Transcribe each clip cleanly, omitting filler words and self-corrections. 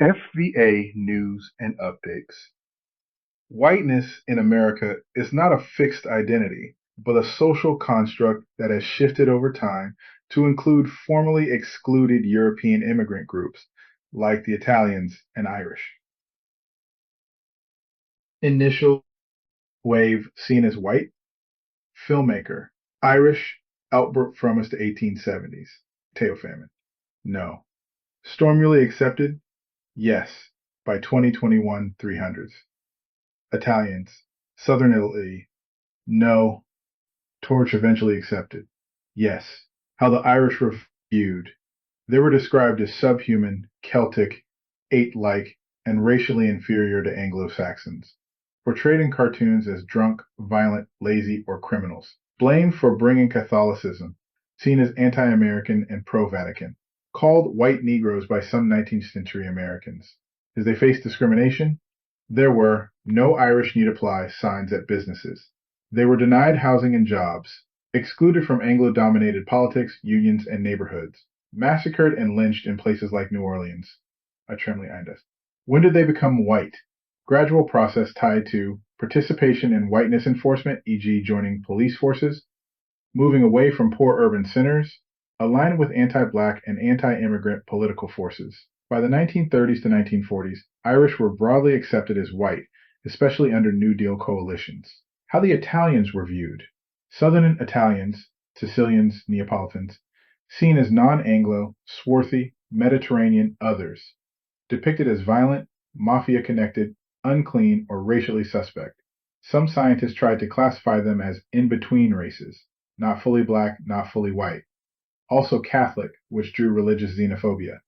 FVA News and Updates. Whiteness in America is not a fixed identity, but a social construct that has shifted over time to include formerly excluded European immigrant groups like the Italians and Irish. Initial wave seen as white, filmmaker, Irish, outbreak from us to 1870s, tail famine. No. Stormily accepted? Yes, by 2021 300s. Italians, Southern Italy, no. Torch eventually accepted. Yes. How the Irish were viewed. They were described as subhuman, Celtic, ape-like, and racially inferior to Anglo-Saxons. Portrayed in cartoons as drunk, violent, lazy, or criminals. Blamed for bringing Catholicism. Seen as anti-American and pro-Vatican. Called white Negroes by some 19th century Americans. Did they face discrimination? There were "No Irish Need Apply" signs at businesses. They were denied housing and jobs, excluded from Anglo-dominated politics, unions, and neighborhoods, massacred and lynched in places like New Orleans. Tremely Indes. When did they become white? Gradual process tied to participation in whiteness enforcement, e.g., joining police forces, moving away from poor urban centers, aligned with anti-black and anti-immigrant political forces. By the 1930s to 1940s, Irish were broadly accepted as white, especially under New Deal coalitions. How the Italians were viewed. Southern Italians, Sicilians, Neapolitans, seen as non-Anglo, swarthy, Mediterranean others, depicted as violent, mafia-connected, unclean, or racially suspect. Some scientists tried to classify them as in-between races, not fully black, not fully white. Also Catholic, which drew religious xenophobia.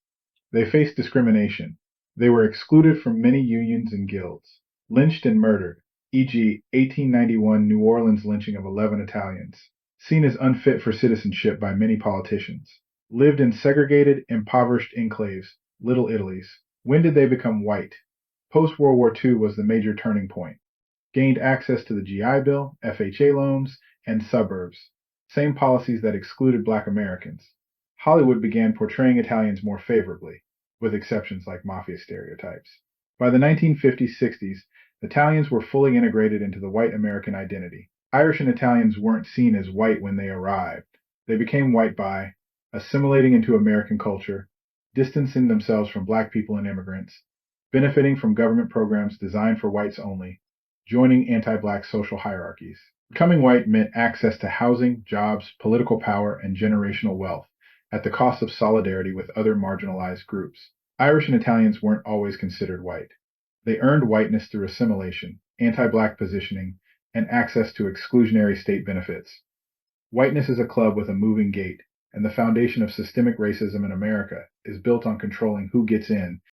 They faced discrimination. They were excluded from many unions and guilds, lynched and murdered, e.g., 1891 New Orleans lynching of 11 Italians, seen as unfit for citizenship by many politicians, lived in segregated, impoverished enclaves, Little Italies. When did they become white? Post-World War II was the major turning point. Gained access to the GI Bill, FHA loans, and suburbs, same policies that excluded black Americans. Hollywood began portraying Italians more favorably, with exceptions like mafia stereotypes. By the 1950s-60s, Italians were fully integrated into the white American identity. Irish and Italians weren't seen as white when they arrived. They became white by assimilating into American culture, distancing themselves from black people and immigrants, benefiting from government programs designed for whites only, joining anti-black social hierarchies. Becoming white meant access to housing, jobs, political power, and generational wealth, at the cost of solidarity with other marginalized groups. Irish and Italians weren't always considered white. They earned whiteness through assimilation, anti-black positioning, and access to exclusionary state benefits. Whiteness is a club with a moving gate, and the foundation of systemic racism in America is built on controlling who gets in